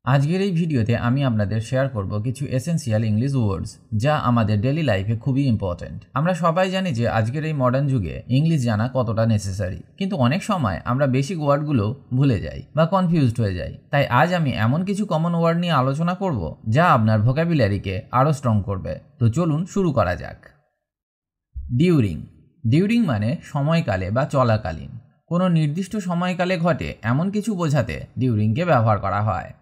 আজকের এই ভিডিওতে আমি আপনাদের শেয়ার করব কিছু এসেনশিয়াল ইংলিশ ওয়ার্ডস যা আমাদের ডেইলি লাইফে খুবই ইম্পর্ট্যান্ট। আমরা সবাই জানি যে আজকের এই মডার্ন যুগে ইংলিশ জানা কতটা নেসেসারি, কিন্তু অনেক সময় আমরা বেসিক ওয়ার্ডগুলো ভুলে যাই বা কনফিউজড হয়ে যাই। তাই আজ আমি এমন কিছু কমন ওয়ার্ড নিয়ে আলোচনা করব যা আপনার ভোকাবুলারিকে আরও স্ট্রং করবে। তো চলুন শুরু করা যাক। ডিউরিং। ডিউরিং মানে সময়কালে বা চলাকালীন। কোনো নির্দিষ্ট সময়কালে ঘটে এমন কিছু বোঝাতে ডিউরিংকে ব্যবহার করা হয়।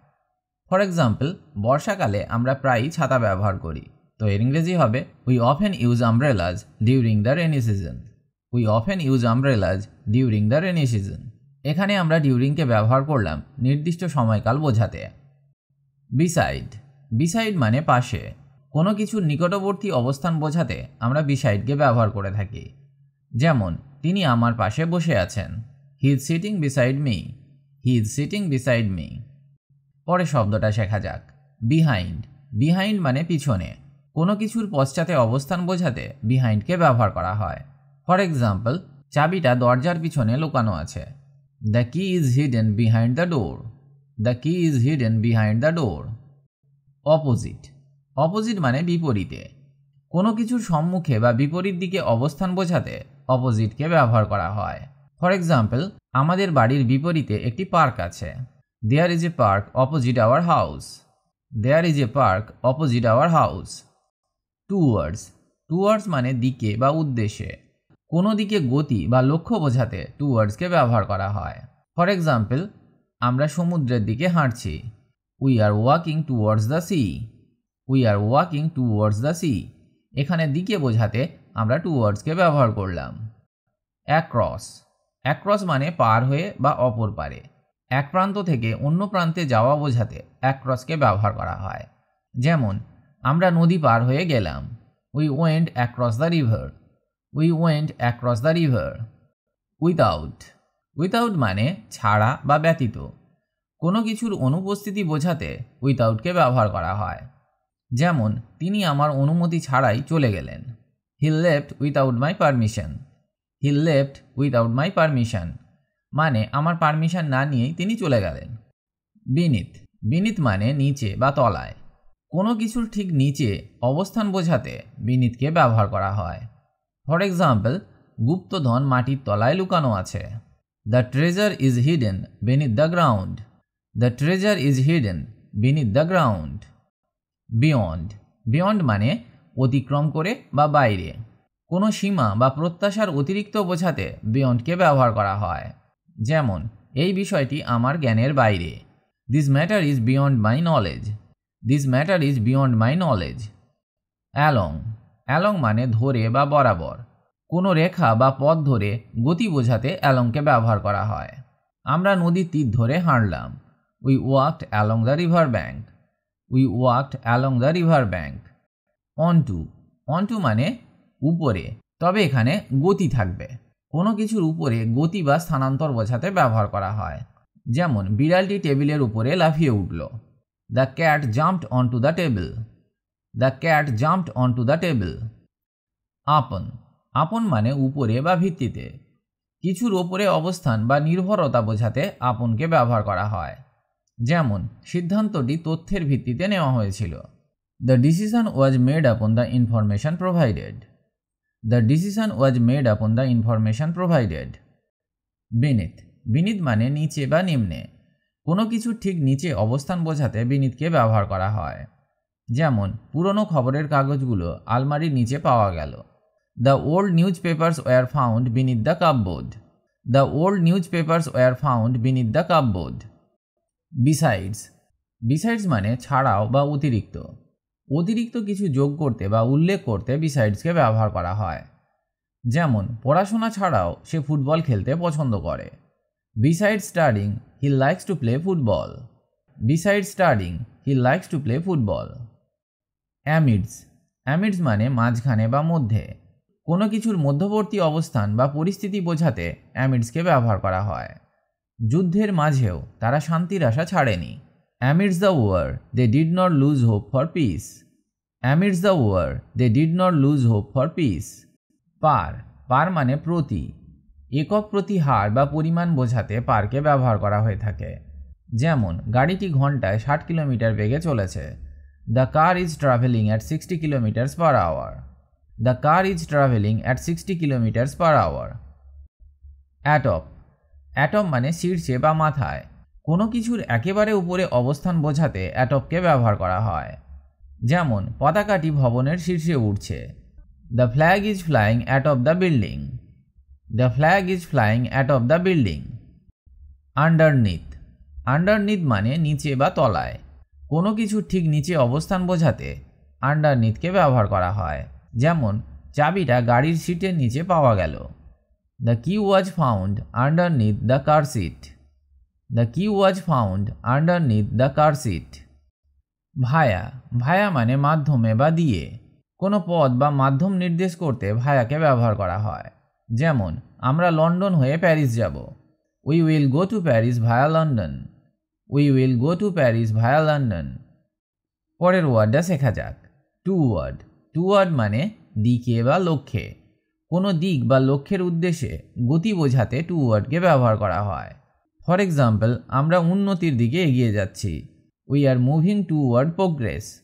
ফর এক্সাম্পল, বর্ষাকালে আমরা প্রায়ই ছাতা ব্যবহার করি, তো এর ইংরেজি হবে we often use umbrellas during the rainy season. We often use umbrellas during the rainy season. এখানে আমরা ডিউরিংকে ব্যবহার করলাম নির্দিষ্ট সময়কাল বোঝাতে। বিসাইড। বিসাইড মানে পাশে। কোনো কিছুর নিকটবর্তী অবস্থান বোঝাতে আমরা বিসাইডকে ব্যবহার করে থাকি। যেমন, তিনি আমার পাশে বসে আছেন। He is sitting beside me. He is sitting beside me. পরে শব্দটা শেখা যাক। বিহাইন্ড। বিহাইন্ড মানে পিছনে। কোনো কিছুর পশ্চাতে অবস্থান বোঝাতে বিহাইন্ডকে ব্যবহার করা হয়। ফর এক্সাম্পল, চাবিটা দরজার পিছনে লুকানো আছে। The key is hidden behind the door. The key is hidden behind the door. Opposite. Opposite মানে বিপরীতে। কোনো কিছুর সম্মুখে বা বিপরীত দিকে অবস্থান বোঝাতে অপোজিটকে ব্যবহার করা হয়। ফর এক্সাম্পল, আমাদের বাড়ির বিপরীতে একটি পার্ক আছে। There is a park opposite our house. There is a park opposite our house. Towards. Towards মানে দিকে বা উদ্দেশ্যে। কোনো দিকে গতি বা লক্ষ্য বোঝাতে টুয়ার্ডসকে ব্যবহার করা হয়। ফর এক্সাম্পল, আমরা সমুদ্রের দিকে হাঁটছি। We are walking towards the sea. We are walking towards the sea. এখানে দিকে বোঝাতে আমরা টুয়ার্ডসকে ব্যবহার করলাম। Across. Across মানে পার হয়ে বা অপর পারে। এক প্রান্ত থেকে অন্য প্রান্তে যাওয়া বোঝাতে অ্যাক্রসকে ব্যবহার করা হয়। যেমন, আমরা নদী পার হয়ে গেলাম। We went across the river. We went across the river. Without. Without মানে ছাড়া বা ব্যতীত। কোনো কিছুর অনুপস্থিতি বোঝাতে উইদাউটকে ব্যবহার করা হয়। যেমন, তিনি আমার অনুমতি ছাড়াই চলে গেলেন। He left without my permission. He left without my permission মানে আমার পারমিশন না নিয়েই তিনি চলে গেলেন। বিনিথ। বিনিথ মানে নিচে বা তলায়। কোনো কিছুর ঠিক নিচে অবস্থান বোঝাতে বিনিথকে ব্যবহার করা হয়। ফর এক্সাম্পল, গুপ্তধন মাটির তলায় লুকানো আছে। The treasure is hidden beneath the ground. The treasure is hidden beneath the ground. Beyond. Beyond মানে অতিক্রম করে বা বাইরে। কোনো সীমা বা প্রত্যাশার অতিরিক্ত বোঝাতে বিয়ন্ডকে ব্যবহার করা হয়। যেমন, এই বিষয়টি আমার জ্ঞানের বাইরে। This matter is beyond my knowledge. This matter is beyond my knowledge. Along. Along মানে ধরে বা বরাবর। কোনো রেখা বা পথ ধরে গতি বোঝাতে অ্যালংকে ব্যবহার করা হয়। আমরা নদীর তীর ধরে হাঁটলাম। We walked along the river bank. We walked along the river bank. Onto. Onto মানে উপরে, তবে এখানে গতি থাকবে। কোনো কিছুর উপরে গতি বা স্থানান্তর বোঝাতে ব্যবহার করা হয়। যেমন, বিড়ালটি টেবিলের উপরে লাফিয়ে উঠল। The cat jumped অনটু the table. The cat jumped অনটু the table. আপন। আপন মানে উপরে বা ভিত্তিতে। কিছুর ওপরে অবস্থান বা নির্ভরতা বোঝাতে আপনকে ব্যবহার করা হয়। যেমন, সিদ্ধান্তটি তথ্যের ভিত্তিতে নেওয়া হয়েছিল। The decision was made upon the information provided. The decision was made upon the information provided. Beneath. Beneath মানে নিচে বা নিম্নে। কোনো কিছুর ঠিক নিচে অবস্থান বোঝাতে beneathকে ব্যবহার করা হয়। যেমন, পুরনো খবরের কাগজগুলো আলমারির নিচে পাওয়া গেল। The old newspapers were found beneath the cupboard. The old newspapers were found beneath the cupboard. Besides. Besides মানে ছাড়াও বা অতিরিক্ত। অতিরিক্ত কিছু যোগ করতে বা উল্লেখ করতে বিসাইডসকে ব্যবহার করা হয়। যেমন, পড়াশোনা ছাড়াও সে ফুটবল খেলতে পছন্দ করে। Beside studying he likes to play football. Beside studying he likes to play football. অ্যামিডস। অ্যামিডস মানে মাঝখানে বা মধ্যে। কোনো কিছুর মধ্যবর্তী অবস্থান বা পরিস্থিতি বোঝাতে অ্যামিডসকে ব্যবহার করা হয়। যুদ্ধের মাঝেও তারা শান্তির আশা ছাড়েনি। Amidst the war, they did not lose hope for peace. Amidst the war, they did not lose hope for peace. পার। পার মানে প্রতি। একক প্রতি হার বা পরিমাণ বোঝাতে পারকে ব্যবহার করা হয়ে থাকে। যেমন গাড়িটি ঘন্টায় 60 কিলোমিটার বেগে চলেছে। The car is travelling at 60 kilometres per hour. The car is travelling at 60 kilometres per hour. Atop. Atop মানে শীর্ষে বা মাথায়। কোনো কিছুর একেবারে উপরে অবস্থান বোঝাতে অ্যাটপকে ব্যবহার করা হয়। যেমন পতাকাটি ভবনের শীর্ষে উঠছে। The flag is flying atop the building. The flag is flying atop the building. Underneath. Underneath মানে নিচে বা তলায়। কোনো কিছুর ঠিক নিচে অবস্থান বোঝাতে আন্ডারনিথকে ব্যবহার করা হয়। যেমন চাবিটা গাড়ির সিটের নিচে পাওয়া গেল। The key was found underneath the car seat. The key was found underneath the car seat. Via. Via মানে মাধ্যমে বা দিয়ে। কোনো পথ বা মাধ্যম নির্দেশ করতে ভায়াকে ব্যবহার করা হয়। যেমন আমরা লন্ডন হয়ে প্যারিস যাব। We will go to Paris via London. We will go to Paris via London. পরের ওয়ার্ডটা শেখা যাক। Two word. টু ওয়ার্ড মানে দিকে বা লক্ষ্যে। কোনো দিক বা লক্ষ্যের উদ্দেশ্যে গতি বোঝাতে টু ওয়ার্ডকে ব্যবহার করা হয়। ফর এক্সাম্পল, আমরা উন্নতির দিকে এগিয়ে যাচ্ছি। We are moving toward progress.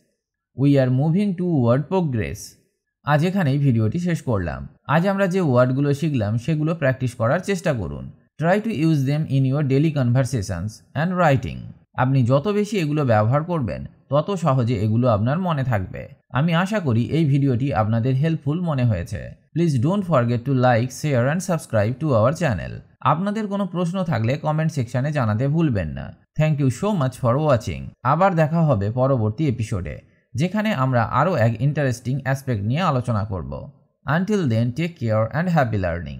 We are moving toward progress. আজ এখানেই ভিডিওটি শেষ করলাম। আজ আমরা যে ওয়ার্ডগুলো শিখলাম সেগুলো প্র্যাকটিস করার চেষ্টা করুন। Try to use them in your daily conversations and writing. আপনি যত বেশি এগুলো ব্যবহার করবেন তত সহজে এগুলো আপনার মনে থাকবে। আমি আশা করি এই ভিডিওটি আপনাদের হেল্পফুল মনে হয়েছে। Please don't forget to like, share and subscribe to our channel. আপনাদের কোনো প্রশ্ন থাকলে কমেন্ট সেকশনে জানাতে ভুলবেন না। Thank you so much for watching. আবার দেখা হবে পরবর্তী এপিসোডে, যেখানে আমরা আরও এক ইন্টারেস্টিং অ্যাসপেক্ট নিয়ে আলোচনা করব। Until then, take care and happy learning.